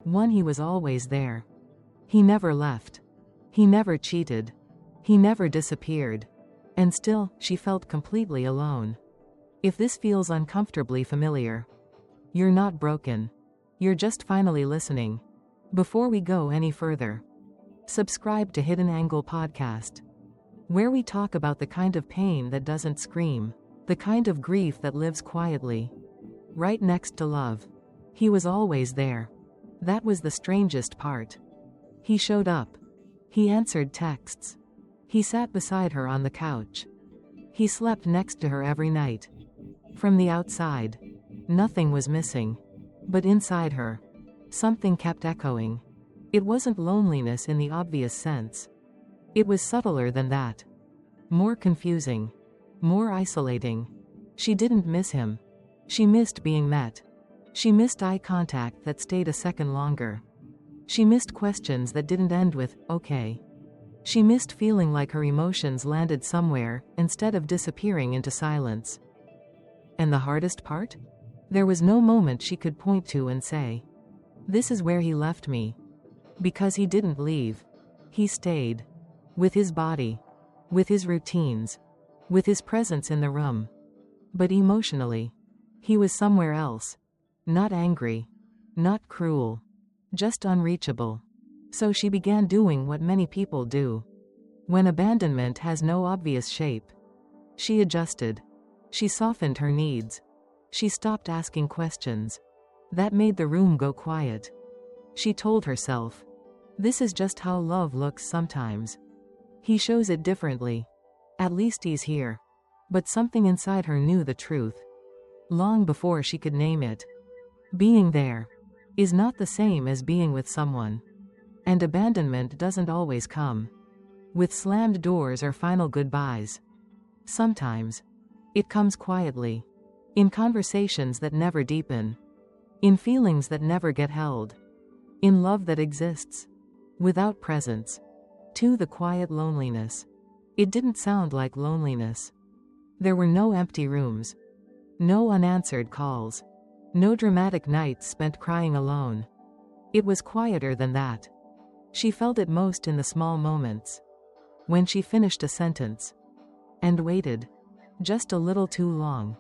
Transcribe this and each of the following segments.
One he was always there. He never left. He never cheated. He never disappeared. And still, she felt completely alone. If this feels uncomfortably familiar, you're not broken. You're just finally listening. Before we go any further, subscribe to Hidden Angle Podcast, where we talk about the kind of pain that doesn't scream, the kind of grief that lives quietly, right next to love. He was always there. That was the strangest part. He showed up. He answered texts. He sat beside her on the couch. He slept next to her every night. From the outside, nothing was missing. But inside her, something kept echoing. It wasn't loneliness in the obvious sense. It was subtler than that. More confusing. More isolating. She didn't miss him. She missed being met. She missed eye contact that stayed a second longer. She missed questions that didn't end with, okay. She missed feeling like her emotions landed somewhere, instead of disappearing into silence. And the hardest part? There was no moment she could point to and say, "This is where he left me." Because he didn't leave. He stayed. With his body. With his routines. With his presence in the room. But emotionally, he was somewhere else. Not angry. Not cruel. Just unreachable. So she began doing what many people do. When abandonment has no obvious shape. She adjusted. She softened her needs. She stopped asking questions. That made the room go quiet. She told herself, this is just how love looks sometimes. He shows it differently. At least he's here. But something inside her knew the truth. Long before she could name it. Being there is not the same as being with someone. And abandonment doesn't always come with slammed doors or final goodbyes. Sometimes it comes quietly. In conversations that never deepen. In feelings that never get held. In love that exists without presence. To the quiet loneliness. It didn't sound like loneliness. There were no empty rooms. No unanswered calls. No dramatic nights spent crying alone. It was quieter than that. She felt it most in the small moments. When she finished a sentence. And waited. Just a little too long.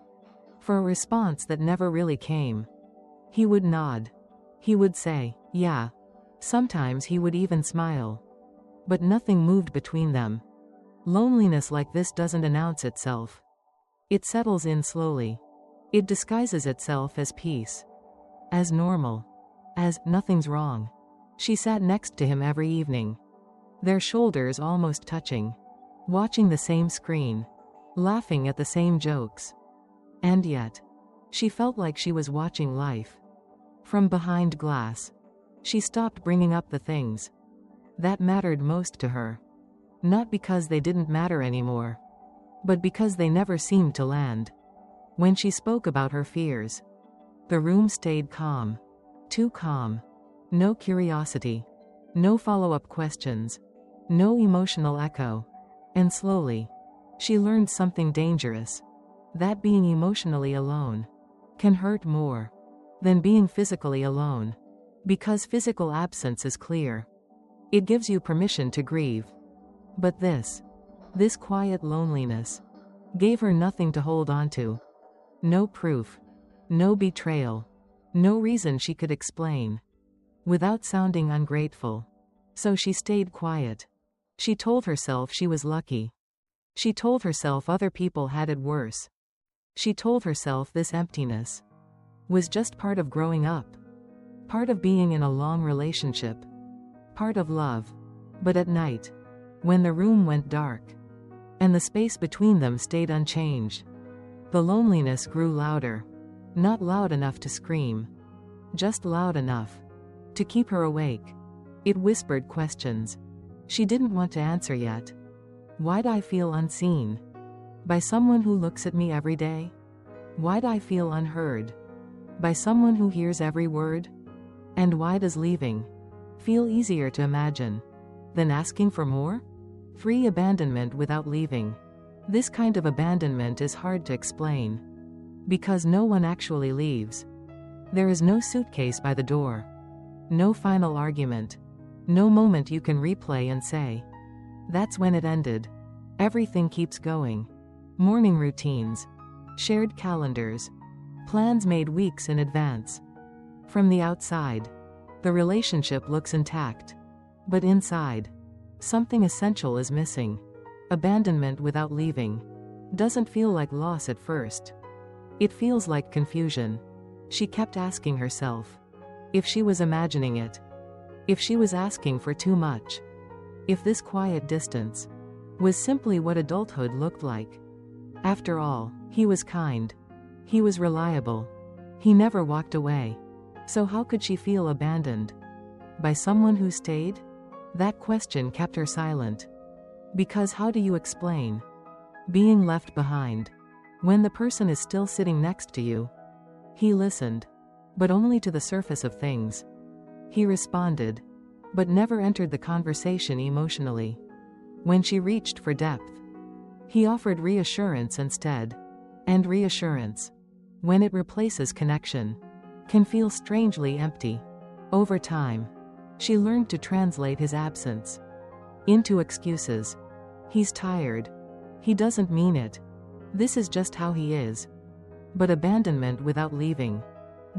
For a response that never really came. He would nod. He would say, yeah. Sometimes he would even smile. But nothing moved between them. Loneliness like this doesn't announce itself. It settles in slowly. It disguises itself as peace. As normal. As, nothing's wrong. She sat next to him every evening. Their shoulders almost touching. Watching the same screen. Laughing at the same jokes. And yet, she felt like she was watching life. From behind glass. She stopped bringing up the things that mattered most to her. Not because they didn't matter anymore. But because they never seemed to land. When she spoke about her fears, the room stayed calm. Too calm. No curiosity. No follow-up questions. No emotional echo. And slowly, she learned something dangerous. That being emotionally alone can hurt more than being physically alone. Because physical absence is clear. It gives you permission to grieve. But this quiet loneliness, gave her nothing to hold on to. No proof. No betrayal. No reason she could explain. Without sounding ungrateful. So she stayed quiet. She told herself she was lucky. She told herself other people had it worse. She told herself this emptiness was just part of growing up. Part of being in a long relationship. Part of love. But at night, when the room went dark, and the space between them stayed unchanged, the loneliness grew louder. Not loud enough to scream. Just loud enough to keep her awake. It whispered questions she didn't want to answer yet. Why'd I feel unseen? By someone who looks at me every day? Why'd I feel unheard? By someone who hears every word? And why does leaving feel easier to imagine than asking for more? Free abandonment without leaving. This kind of abandonment is hard to explain. Because no one actually leaves. There is no suitcase by the door. No final argument. No moment you can replay and say, "That's when it ended." Everything keeps going. Morning routines. Shared calendars. Plans made weeks in advance. From the outside, the relationship looks intact. But inside, something essential is missing. Abandonment without leaving doesn't feel like loss at first. It feels like confusion. She kept asking herself if she was imagining it, if she was asking for too much, if this quiet distance was simply what adulthood looked like. After all, he was kind. He was reliable. He never walked away. So how could she feel abandoned? By someone who stayed? That question kept her silent. Because how do you explain being left behind when the person is still sitting next to you? He listened, but only to the surface of things. He responded, but never entered the conversation emotionally. When she reached for depth, he offered reassurance instead. And reassurance, when it replaces connection, can feel strangely empty. Over time, she learned to translate his absence into excuses. He's tired. He doesn't mean it. This is just how he is. But abandonment without leaving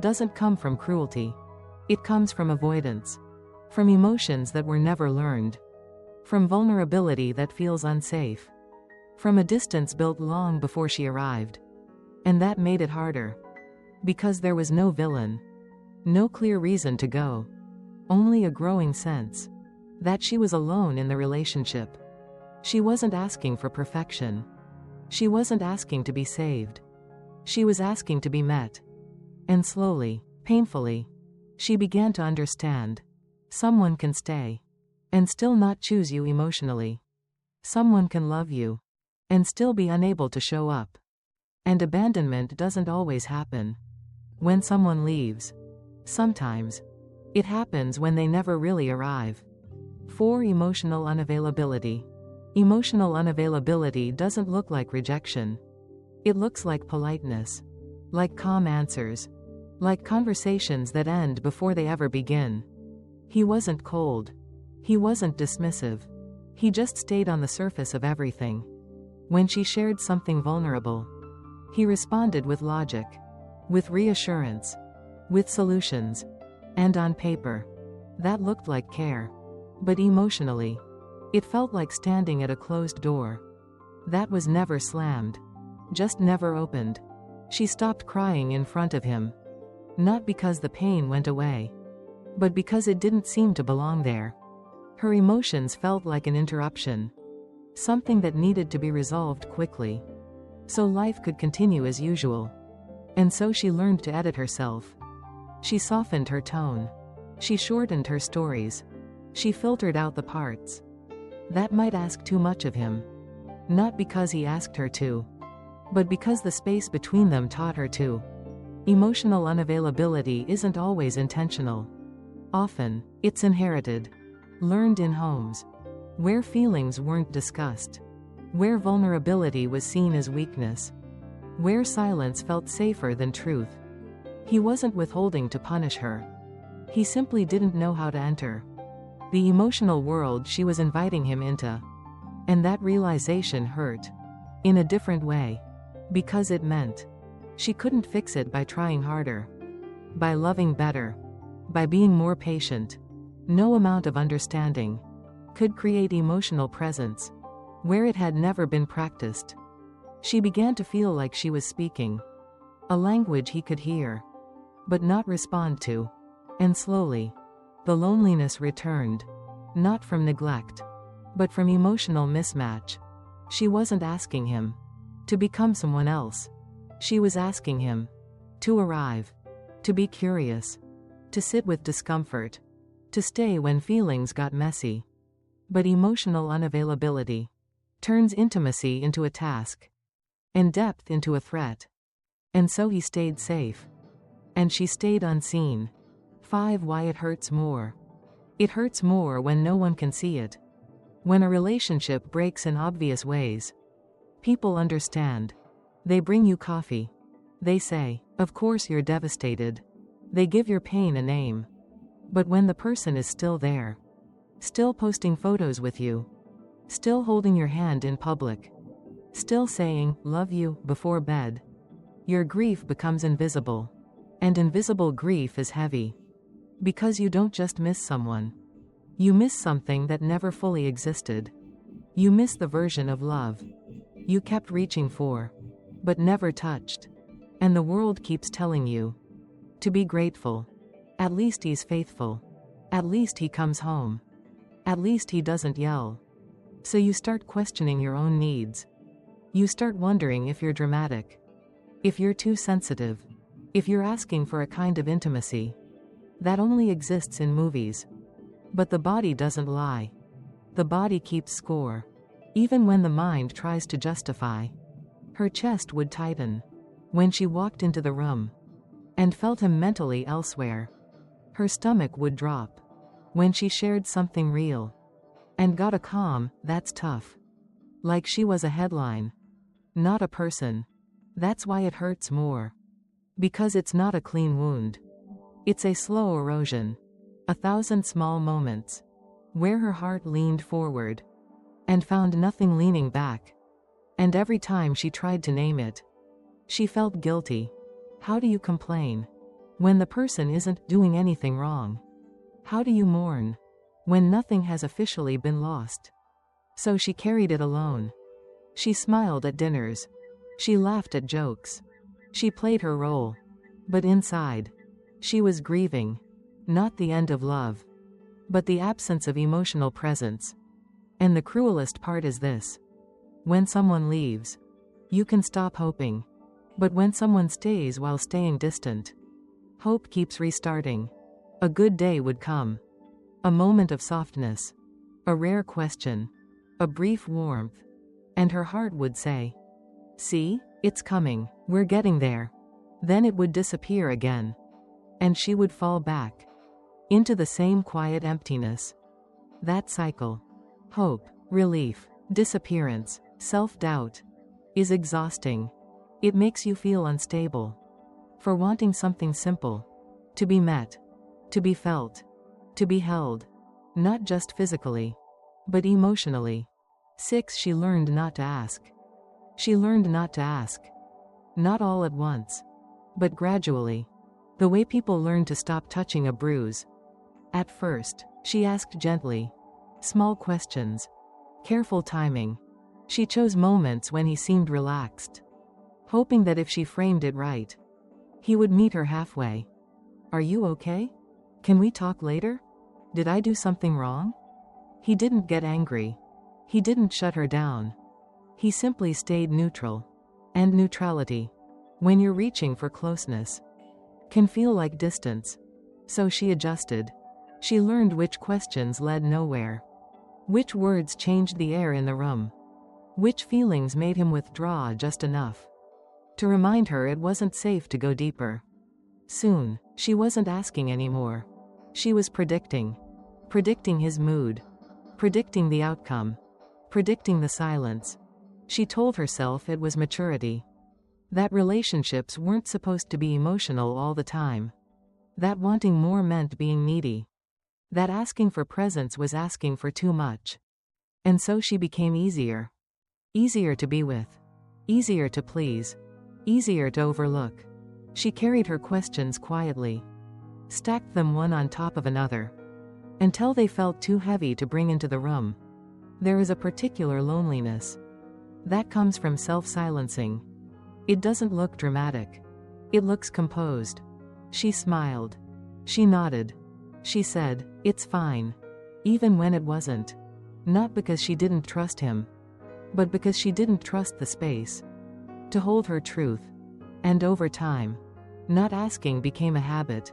doesn't come from cruelty. It comes from avoidance, from emotions that were never learned, from vulnerability that feels unsafe, from a distance built long before she arrived. And that made it harder. Because there was no villain, no clear reason to go, only a growing sense that she was alone in the relationship. She wasn't asking for perfection. She wasn't asking to be saved. She was asking to be met. And slowly, painfully, she began to understand. Someone can stay and still not choose you emotionally. Someone can love you and still be unable to show up. And abandonment doesn't always happen when someone leaves. Sometimes, it happens when they never really arrive. 4. Emotional unavailability. Emotional unavailability doesn't look like rejection. It looks like politeness, like calm answers, like conversations that end before they ever begin. He wasn't cold. He wasn't dismissive. He just stayed on the surface of everything. When she shared something vulnerable, he responded with logic, with reassurance, with solutions. And on paper, that looked like care. But emotionally, it felt like standing at a closed door that was never slammed, just never opened. She stopped crying in front of him, not because the pain went away, but because it didn't seem to belong there. Her emotions felt like an interruption, something that needed to be resolved quickly, so life could continue as usual. And so she learned to edit herself. She softened her tone. She shortened her stories. She filtered out the parts that might ask too much of him. Not because he asked her to, but because the space between them taught her to. Emotional unavailability isn't always intentional. Often, it's inherited, learned in homes where feelings weren't discussed, where vulnerability was seen as weakness, where silence felt safer than truth. He wasn't withholding to punish her. He simply didn't know how to enter the emotional world she was inviting him into. And that realization hurt, in a different way, because it meant she couldn't fix it by trying harder, by loving better, by being more patient. No amount of understanding could create emotional presence where it had never been practiced. She began to feel like she was speaking a language he could hear, but not respond to. And slowly, the loneliness returned, not from neglect, but from emotional mismatch. She wasn't asking him to become someone else. She was asking him to arrive, to be curious, to sit with discomfort, to stay when feelings got messy. But emotional unavailability turns intimacy into a task, and depth into a threat. And so he stayed safe, and she stayed unseen. 5. Why it hurts more. It hurts more when no one can see it. When a relationship breaks in obvious ways, people understand. They bring you coffee. They say, "Of course you're devastated." They give your pain a name. But when the person is still there, still posting photos with you, still holding your hand in public, still saying, "Love you," before bed, your grief becomes invisible. And invisible grief is heavy. Because you don't just miss someone. You miss something that never fully existed. You miss the version of love you kept reaching for, but never touched. And the world keeps telling you to be grateful. At least he's faithful. At least he comes home. At least he doesn't yell. So you start questioning your own needs. You start wondering if you're dramatic, if you're too sensitive, if you're asking for a kind of intimacy that only exists in movies. But the body doesn't lie. The body keeps score. Even when the mind tries to justify. Her chest would tighten when she walked into the room and felt him mentally elsewhere. Her stomach would drop when she shared something real and got a calm, "That's tough." Like she was a headline, not a person. That's why it hurts more. Because it's not a clean wound. It's a slow erosion. 1,000 small moments where her heart leaned forward and found nothing leaning back. And every time she tried to name it, she felt guilty. How do you complain when the person isn't doing anything wrong? How do you mourn when nothing has officially been lost? So she carried it alone. She smiled at dinners. She laughed at jokes. She played her role. But inside, she was grieving. Not the end of love, but the absence of emotional presence. And the cruelest part is this. When someone leaves, you can stop hoping. But when someone stays while staying distant, hope keeps restarting. A good day would come. A moment of softness. A rare question. A brief warmth. And her heart would say, "See, it's coming. We're getting there." Then it would disappear again. And she would fall back into the same quiet emptiness. That cycle. Hope, relief, disappearance, self-doubt is exhausting. It makes you feel unstable. For wanting something simple. To be met. To be felt. To be held. Not just physically, but emotionally. 6. She learned not to ask. She learned not to ask. Not all at once, but gradually. The way people learn to stop touching a bruise. At first, she asked gently. Small questions. Careful timing. She chose moments when he seemed relaxed, hoping that if she framed it right, he would meet her halfway. "Are you okay? Can we talk later? Did I do something wrong?" He didn't get angry. He didn't shut her down. He simply stayed neutral. And neutrality, when you're reaching for closeness, can feel like distance. So she adjusted. She learned which questions led nowhere. Which words changed the air in the room. Which feelings made him withdraw just enough to remind her it wasn't safe to go deeper. Soon, she wasn't asking anymore. She was predicting. Predicting his mood. Predicting the outcome. Predicting the silence. She told herself it was maturity. That relationships weren't supposed to be emotional all the time. That wanting more meant being needy. That asking for presence was asking for too much. And so she became easier. Easier to be with. Easier to please. Easier to overlook. She carried her questions quietly. Stacked them one on top of another. Until they felt too heavy to bring into the room. There is a particular loneliness that comes from self-silencing. It doesn't look dramatic. It looks composed. She smiled. She nodded. She said, "It's fine." Even when it wasn't. Not because she didn't trust him, but because she didn't trust the space to hold her truth. And over time, not asking became a habit.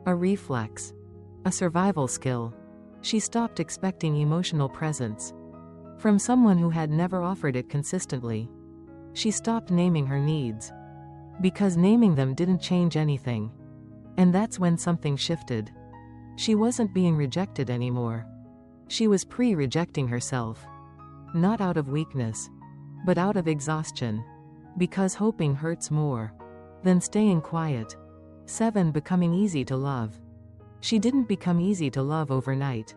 A reflex. A survival skill. She stopped expecting emotional presence from someone who had never offered it consistently. She stopped naming her needs. Because naming them didn't change anything. And that's when something shifted. She wasn't being rejected anymore. She was pre-rejecting herself. Not out of weakness, but out of exhaustion. Because hoping hurts more than staying quiet. 7. Becoming easy to love. She didn't become easy to love overnight.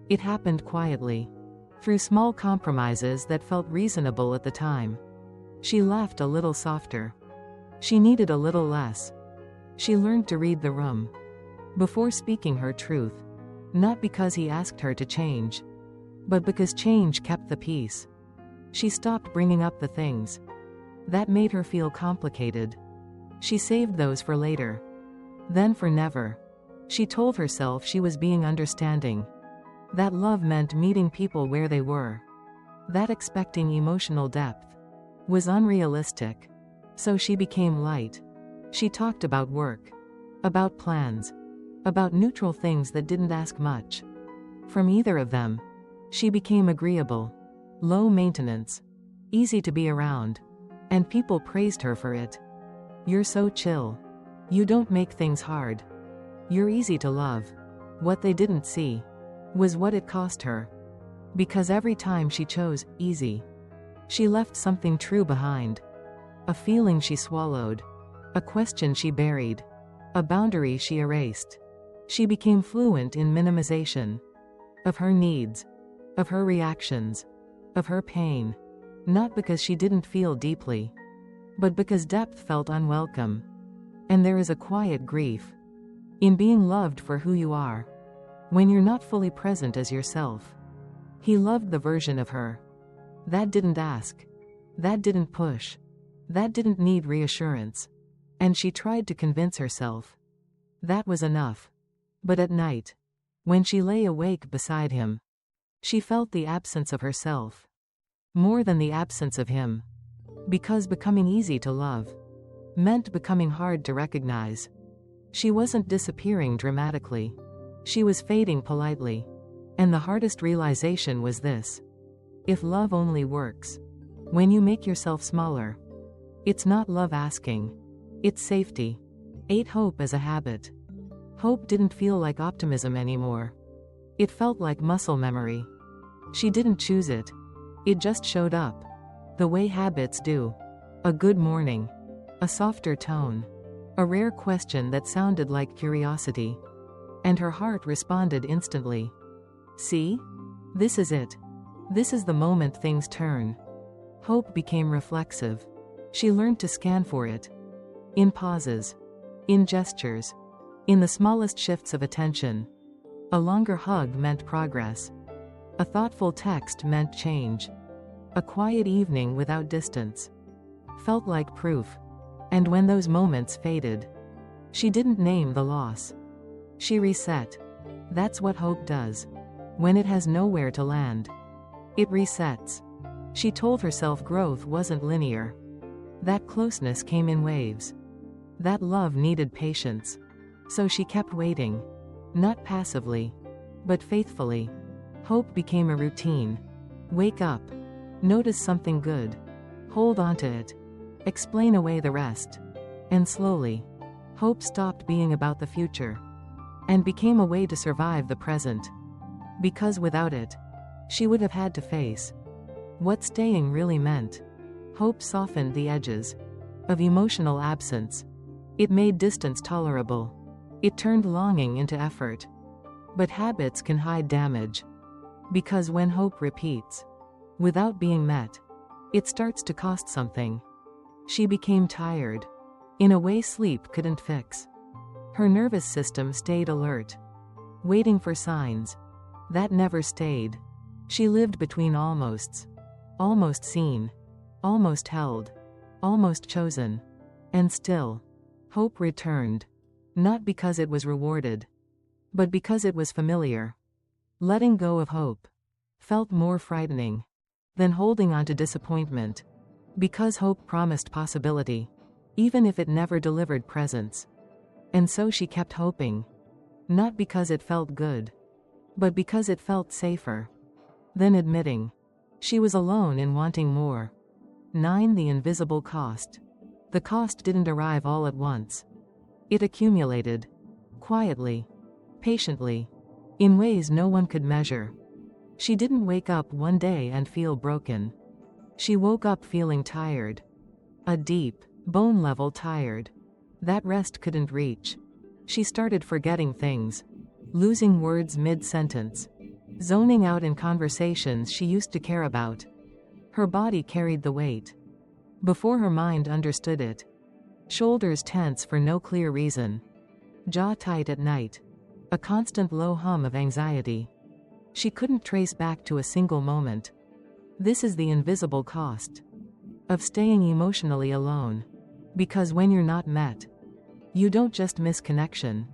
It happened quietly, through small compromises that felt reasonable at the time. She laughed a little softer. She needed a little less. She learned to read the room before speaking her truth, not because he asked her to change, but because change kept the peace. She stopped bringing up the things that made her feel complicated. She saved those for later, then for never. She told herself she was being understanding, that love meant meeting people where they were, that expecting emotional depth was unrealistic. So she became light. She talked about work, about plans, about neutral things that didn't ask much from either of them. She became agreeable, low maintenance, easy to be around, and people praised her for it. "You're so chill. You don't make things hard. You're easy to love." What they didn't see was what it cost her. Because every time she chose easy, she left something true behind. A feeling she swallowed, a question she buried, a boundary she erased. She became fluent in minimization of her needs, of her reactions, of her pain, not because she didn't feel deeply, but because depth felt unwelcome. And there is a quiet grief in being loved for who you are, when you're not fully present as yourself. He loved the version of her that didn't ask, that didn't push, that didn't need reassurance. And she tried to convince herself that was enough. But at night, when she lay awake beside him, she felt the absence of herself more than the absence of him. Because becoming easy to love meant becoming hard to recognize. She wasn't disappearing dramatically. She was fading politely. And the hardest realization was this: if love only works when you make yourself smaller, it's not love asking, it's safety. Ate hope as a habit. Hope didn't feel like optimism anymore. It felt like muscle memory. She didn't choose it. It just showed up, the way habits do. A good morning, a softer tone, a rare question that sounded like curiosity. And her heart responded instantly. See? This is it. This is the moment things turn. Hope became reflexive. She learned to scan for it. In pauses. In gestures. In the smallest shifts of attention. A longer hug meant progress. A thoughtful text meant change. A quiet evening without distance felt like proof. And when those moments faded, she didn't name the loss. She reset. That's what hope does. When it has nowhere to land, it resets. She told herself growth wasn't linear. That closeness came in waves. That love needed patience. So she kept waiting. Not passively, but faithfully. Hope became a routine. Wake up. Notice something good. Hold on to it. Explain away the rest. And slowly, hope stopped being about the future and became a way to survive the present. Because without it, she would have had to face what staying really meant. Hope softened the edges of emotional absence. It made distance tolerable. It turned longing into effort. But habits can hide damage. Because when hope repeats, without being met, it starts to cost something. She became tired, in a way sleep couldn't fix. Her nervous system stayed alert, waiting for signs that never stayed. She lived between almosts. Almost seen, almost held, almost chosen. And still, hope returned. Not because it was rewarded, but because it was familiar. Letting go of hope felt more frightening than holding on to disappointment. Because hope promised possibility, even if it never delivered presence. And so she kept hoping. Not because it felt good, but because it felt safer. Then admitting she was alone in wanting more. 9. The invisible cost. The cost didn't arrive all at once. It accumulated. Quietly. Patiently. In ways no one could measure. She didn't wake up one day and feel broken. She woke up feeling tired. A deep, bone-level tired that rest couldn't reach. She started forgetting things losing words mid-sentence, zoning out in conversations she used to care about. Her body carried the weight before her mind understood it. Shoulders tense for no clear reason. Jaw tight at night. A constant low hum of anxiety. She couldn't trace back to a single moment. This is the invisible cost of staying emotionally alone. Because when you're not met, you don't just miss connection.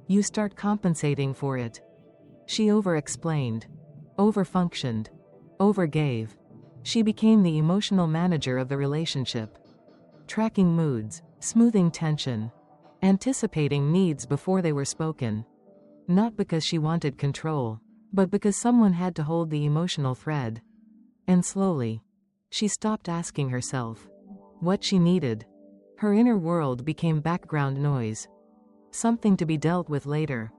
You start compensating for it. She over-explained, over-functioned, over-gave. She became the emotional manager of the relationship. Tracking moods, smoothing tension, anticipating needs before they were spoken. Not because she wanted control, but because someone had to hold the emotional thread. And slowly, she stopped asking herself what she needed. Her inner world became background noise. Something to be dealt with later.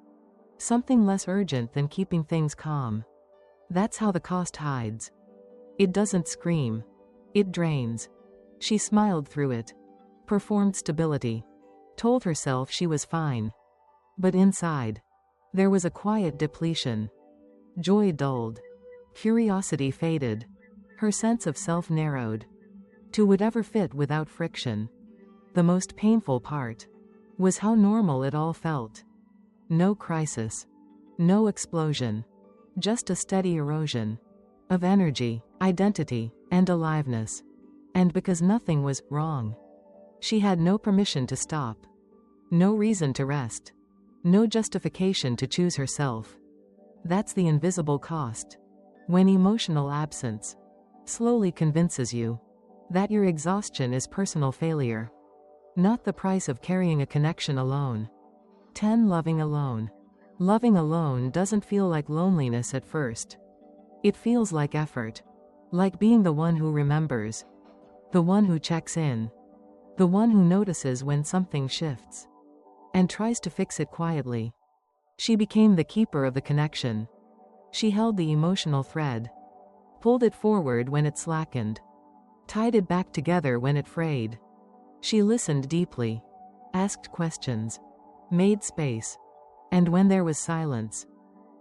Something less urgent than keeping things calm. That's how the cost hides. It doesn't scream. It drains. She smiled through it. Performed stability. Told herself she was fine. But inside, there was a quiet depletion. Joy dulled. Curiosity faded. Her sense of self narrowed to whatever fit without friction. The most painful part was how normal it all felt. No crisis. No explosion. Just a steady erosion of energy, identity, and aliveness. And because nothing was wrong, she had no permission to stop. No reason to rest. No justification to choose herself. That's the invisible cost. When emotional absence slowly convinces you that your exhaustion is personal failure. Not the price of carrying a connection alone. 10. Loving alone. Loving alone doesn't feel like loneliness at first. It feels like effort. Like being the one who remembers. The one who checks in. The one who notices when something shifts. And tries to fix it quietly. She became the keeper of the connection. She held the emotional thread. Pulled it forward when it slackened. Tied it back together when it frayed. She listened deeply. Asked questions. Made space. And when there was silence,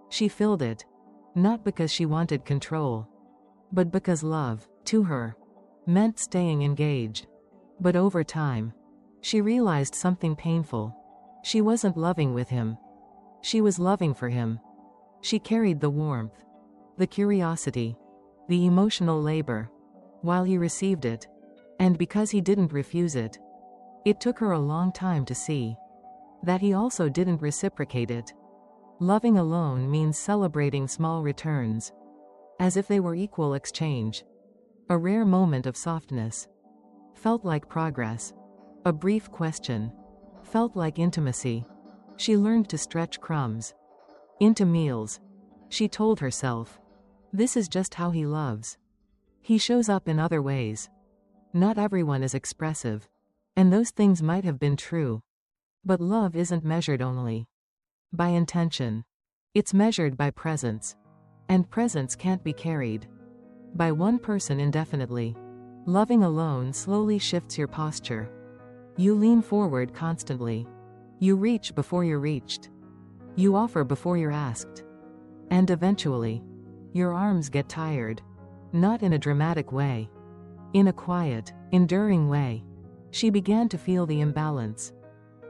she filled it. Not because she wanted control, but because love, to her, meant staying engaged. But over time, she realized something painful. She wasn't loving with him. She was loving for him. She carried the warmth, the curiosity, the emotional labor, while he received it. And because he didn't refuse it, it took her a long time to see that he also didn't reciprocate it. Loving alone means celebrating small returns, as if they were equal exchange. A rare moment of softness felt like progress. A brief question felt like intimacy. She learned to stretch crumbs into meals. She told herself, this is just how he loves. He shows up in other ways. Not everyone is expressive. And those things might have been true. But love isn't measured only by intention. It's measured by presence. And presence can't be carried by one person indefinitely. Loving alone slowly shifts your posture. You lean forward constantly. You reach before you're reached. You offer before you're asked. And eventually, your arms get tired. Not in a dramatic way. In a quiet, enduring way. She began to feel the imbalance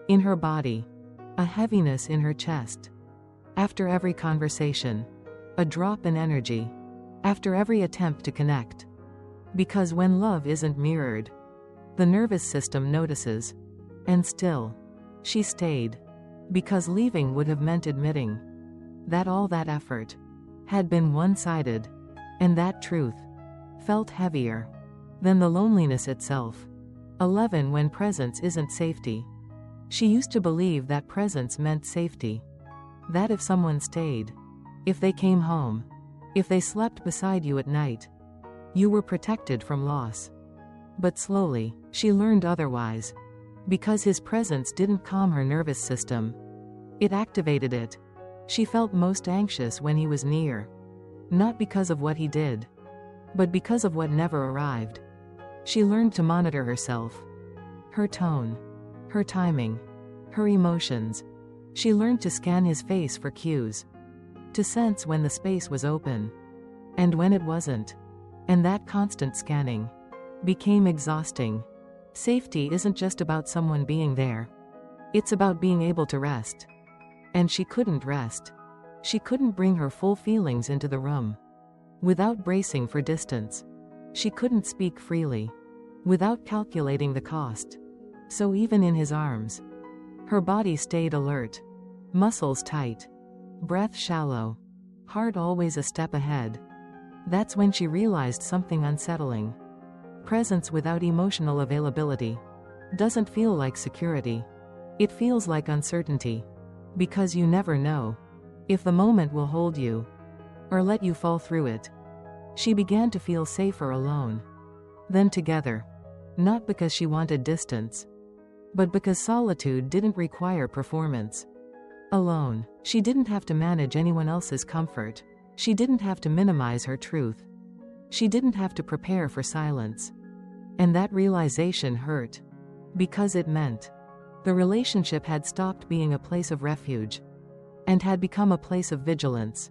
in her body. A heaviness in her chest. After every conversation. A drop in energy. After every attempt to connect. Because when love isn't mirrored, the nervous system notices. And still, she stayed. Because leaving would have meant admitting that all that effort had been one-sided. And that truth felt heavier than the loneliness itself. 11. When presence isn't safety. She used to believe that presence meant safety. That if someone stayed, if they came home, if they slept beside you at night, you were protected from loss. But slowly, she learned otherwise. Because his presence didn't calm her nervous system. It activated it. She felt most anxious when he was near. Not because of what he did, but because of what never arrived. She learned to monitor herself. Her tone. Her timing. Her emotions. She learned to scan his face for cues, to sense when the space was open, and when it wasn't. And that constant scanning became exhausting. Safety isn't just about someone being there. It's about being able to rest. And she couldn't rest. She couldn't bring her full feelings into the room without bracing for distance. She couldn't speak freely without calculating the cost. So even in his arms, her body stayed alert, muscles tight, breath shallow, heart always a step ahead. That's when she realized something unsettling. Presence without emotional availability doesn't feel like security. It feels like uncertainty. Because you never know if the moment will hold you or let you fall through it. She began to feel safer alone than together. Not because she wanted distance, but because solitude didn't require performance. Alone, she didn't have to manage anyone else's comfort. She didn't have to minimize her truth. She didn't have to prepare for silence. And that realization hurt. Because it meant the relationship had stopped being a place of refuge and had become a place of vigilance.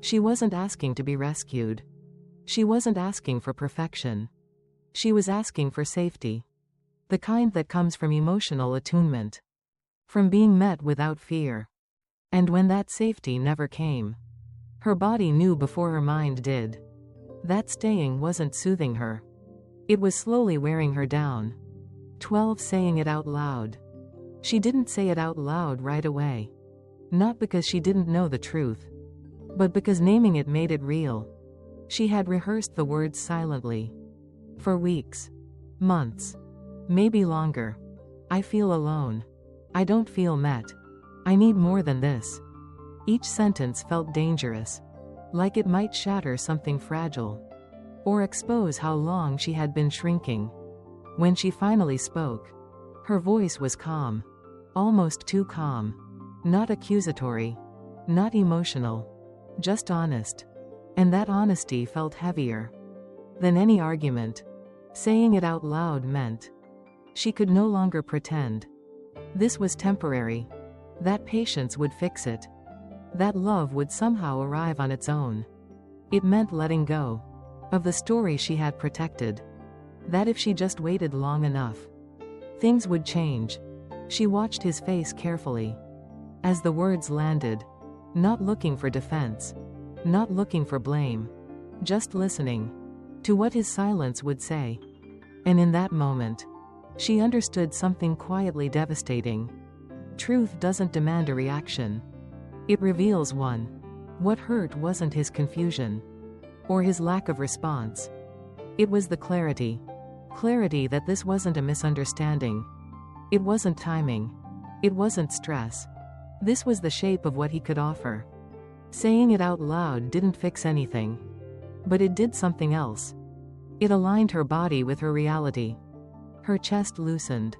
She wasn't asking to be rescued. She wasn't asking for perfection. She was asking for safety. The kind that comes from emotional attunement. From being met without fear. And when that safety never came, her body knew before her mind did. That staying wasn't soothing her. It was slowly wearing her down. 12 saying it out loud. She didn't say it out loud right away. Not because she didn't know the truth, but because naming it made it real. She had rehearsed the words silently. For weeks. Months. Maybe longer. I feel alone. I don't feel met. I need more than this. Each sentence felt dangerous. Like it might shatter something fragile. Or expose how long she had been shrinking. When she finally spoke, her voice was calm. Almost too calm. Not accusatory. Not emotional. Just honest. And that honesty felt heavier than any argument. Saying it out loud meant she could no longer pretend. This was temporary. That patience would fix it. That love would somehow arrive on its own. It meant letting go of the story she had protected. That if she just waited long enough, things would change. She watched his face carefully as the words landed, not looking for defense, not looking for blame, just listening to what his silence would say. And in that moment, she understood something quietly devastating. Truth doesn't demand a reaction. It reveals one. What hurt wasn't his confusion or his lack of response. It was the clarity. Clarity that this wasn't a misunderstanding. It wasn't timing. It wasn't stress. This was the shape of what he could offer. Saying it out loud didn't fix anything. But it did something else. It aligned her body with her reality. Her chest loosened.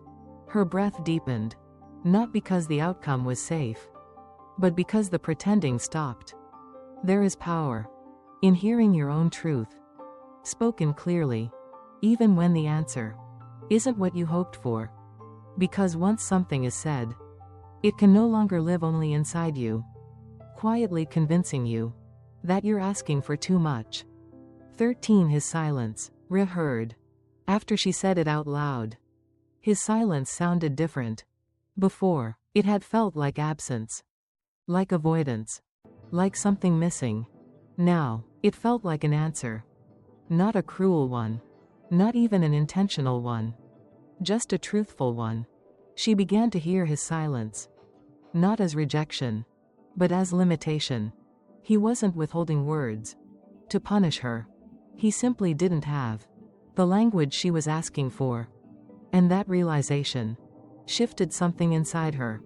Her breath deepened. Not because the outcome was safe, but because the pretending stopped. There is power in hearing your own truth, spoken clearly, even when the answer isn't what you hoped for. Because once something is said, it can no longer live only inside you, quietly convincing you that you're asking for too much. 13 His silence, reheard. After she said it out loud, his silence sounded different. Before, it had felt like absence, like avoidance, like something missing. Now, it felt like an answer. Not a cruel one. Not even an intentional one. Just a truthful one. She began to hear his silence. Not as rejection, but as limitation. He wasn't withholding words to punish her. He simply didn't have the language she was asking for. And that realization shifted something inside her.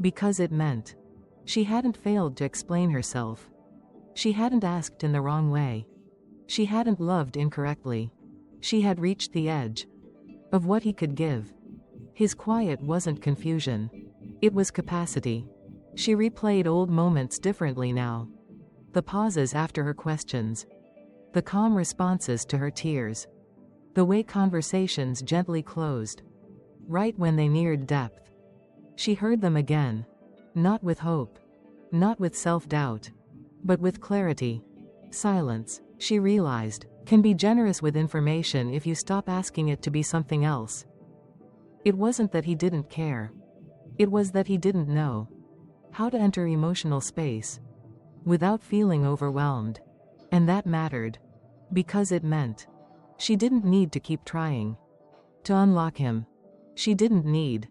Because it meant she hadn't failed to explain herself. She hadn't asked in the wrong way. She hadn't loved incorrectly. She had reached the edge of what he could give. His quiet wasn't confusion. It was capacity. She replayed old moments differently now. The pauses after her questions. The calm responses to her tears. The way conversations gently closed. Right when they neared depth. She heard them again. Not with hope. Not with self-doubt. But with clarity. Silence, she realized, can be generous with information if you stop asking it to be something else. It wasn't that he didn't care. It was that he didn't know how to enter emotional space without feeling overwhelmed. And that mattered. Because it meant she didn't need to keep trying to unlock him. She didn't need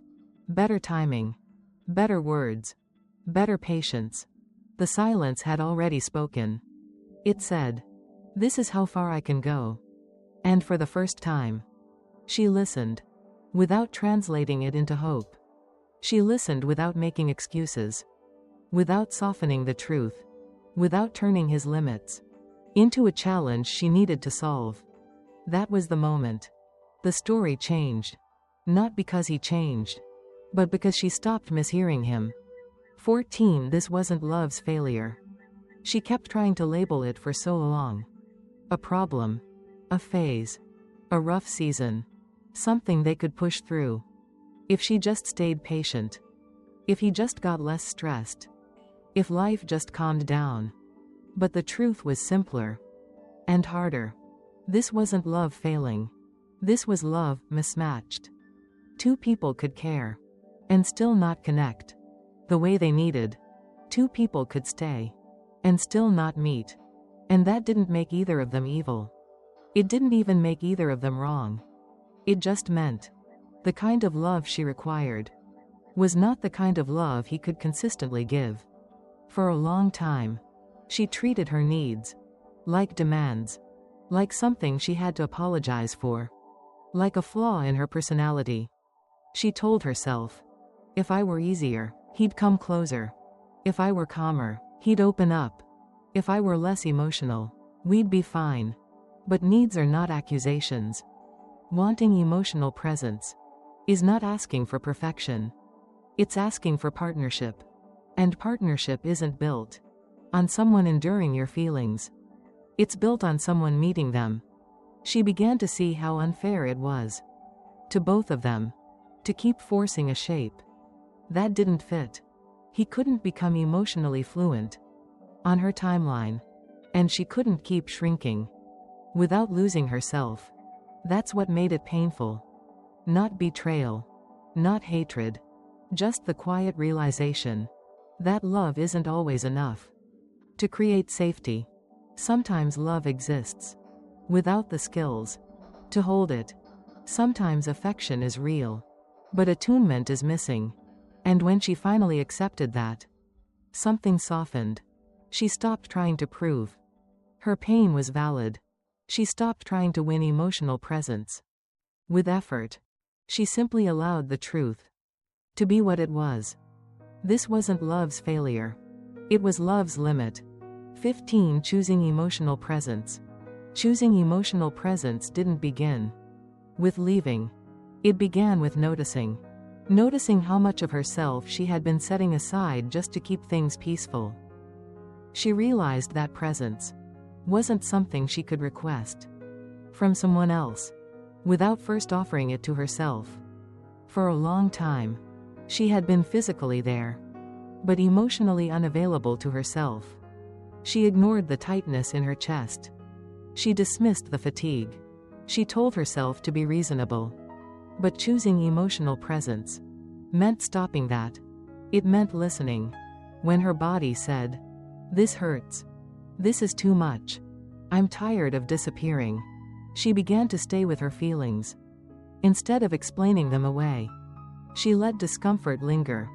better timing, better words, better patience. The silence had already spoken. It said, "This is how far I can go." And for the first time, she listened, without translating it into hope. She listened without making excuses, without softening the truth, without turning his limits into a challenge she needed to solve. That was the moment. The story changed. Not because he changed, but because she stopped mishearing him. 14. This wasn't love's failure. She kept trying to label it for so long. A problem. A phase. A rough season. Something they could push through. If she just stayed patient. If he just got less stressed. If life just calmed down. But the truth was simpler. And harder. This wasn't love failing. This was love mismatched. Two people could care. And still not connect the way they needed. Two people could stay. And still not meet. And that didn't make either of them evil. It didn't even make either of them wrong. It just meant the kind of love she required was not the kind of love he could consistently give. For a long time, she treated her needs like demands, like something she had to apologize for, like a flaw in her personality. She told herself, if I were easier, he'd come closer. If I were calmer, he'd open up. If I were less emotional, we'd be fine. But needs are not accusations. Wanting emotional presence is not asking for perfection. It's asking for partnership. And partnership isn't built on someone enduring your feelings. It's built on someone meeting them. She began to see how unfair it was to both of them to keep forcing a shape that didn't fit. He couldn't become emotionally fluent on her timeline, and she couldn't keep shrinking without losing herself. That's what made it painful. Not betrayal, not hatred, just the quiet realization that love isn't always enough to create safety. Sometimes love exists without the skills to hold it. Sometimes affection is real, but attunement is missing. And when she finally accepted that, something softened. She stopped trying to prove her pain was valid. She stopped trying to win emotional presence with effort. She simply allowed the truth to be what it was. This wasn't love's failure. It was love's limit. 15. Choosing emotional presence. Choosing emotional presence didn't begin with leaving. It began with noticing. Noticing how much of herself she had been setting aside just to keep things peaceful. She realized that presence wasn't something she could request from someone else without first offering it to herself. For a long time, she had been physically there, but emotionally unavailable to herself. She ignored the tightness in her chest. She dismissed the fatigue. She told herself to be reasonable. But choosing emotional presence meant stopping that. It meant listening. When her body said, "This hurts. This is too much. I'm tired of disappearing," she began to stay with her feelings. Instead of explaining them away, she let discomfort linger,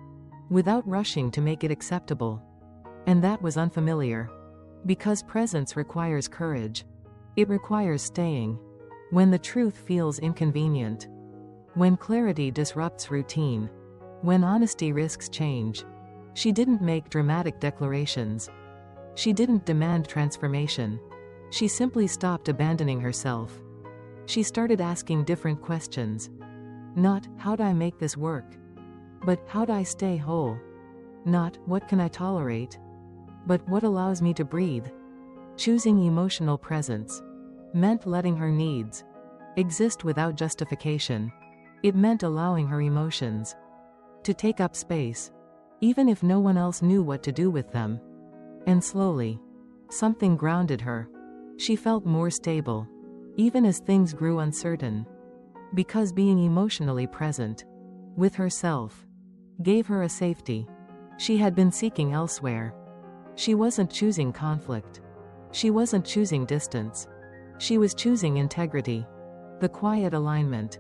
without rushing to make it acceptable. And that was unfamiliar. Because presence requires courage. It requires staying when the truth feels inconvenient. When clarity disrupts routine. When honesty risks change. She didn't make dramatic declarations. She didn't demand transformation. She simply stopped abandoning herself. She started asking different questions. Not, how do I make this work? But, how do I stay whole? Not, what can I tolerate? But, what allows me to breathe? Choosing emotional presence meant letting her needs exist without justification. It meant allowing her emotions to take up space even if no one else knew what to do with them. And slowly, something grounded her. She felt more stable, even as things grew uncertain. Because being emotionally present with herself gave her a safety she had been seeking elsewhere. She wasn't choosing conflict. She wasn't choosing distance. She was choosing integrity, the quiet alignment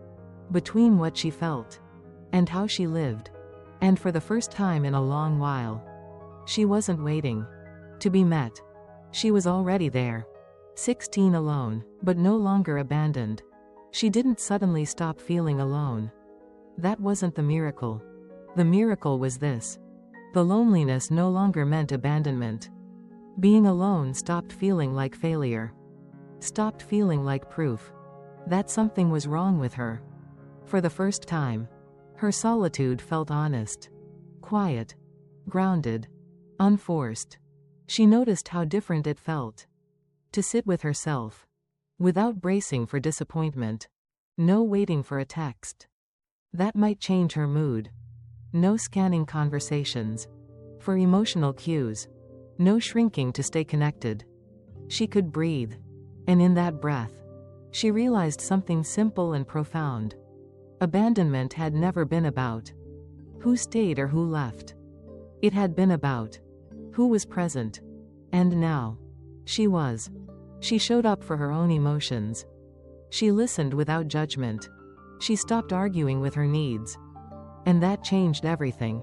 between what she felt and how she lived. And for the first time in a long while, she wasn't waiting to be met. She was already there. 16, alone, but no longer abandoned. She didn't suddenly stop feeling alone. That wasn't the miracle. The miracle was this. The loneliness no longer meant abandonment. Being alone stopped feeling like failure. Stopped feeling like proof that something was wrong with her. For the first time, her solitude felt honest, quiet, grounded, unforced. She noticed how different it felt to sit with herself, without bracing for disappointment, no waiting for a text that might change her mood, no scanning conversations for emotional cues, no shrinking to stay connected. She could breathe, and in that breath, she realized something simple and profound. Abandonment had never been about who stayed or who left. It had been about who was present. And now, she was. She showed up for her own emotions. She listened without judgment. She stopped arguing with her needs. And that changed everything.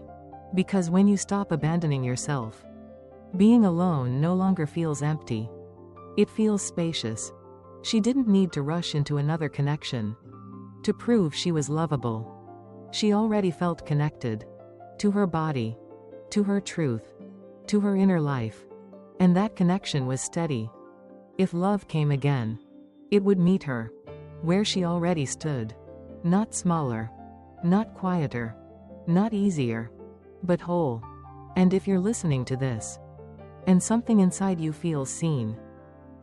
Because when you stop abandoning yourself, being alone no longer feels empty. It feels spacious. She didn't need to rush into another connection to prove she was lovable. She already felt connected to her body, to her truth, to her inner life. And that connection was steady. If love came again, it would meet her where she already stood. Not smaller, not quieter, not easier, but whole. And if you're listening to this, and something inside you feels seen,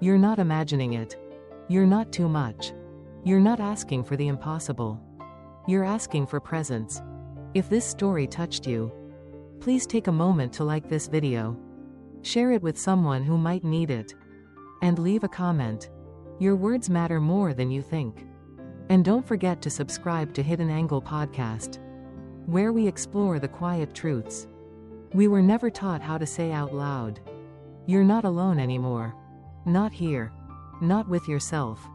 you're not imagining it. You're not too much. You're not asking for the impossible. You're asking for presence. If this story touched you, please take a moment to like this video. Share it with someone who might need it. And leave a comment. Your words matter more than you think. And don't forget to subscribe to Hidden Angle Podcast, where we explore the quiet truths we were never taught how to say out loud. You're not alone anymore. Not here. Not with yourself.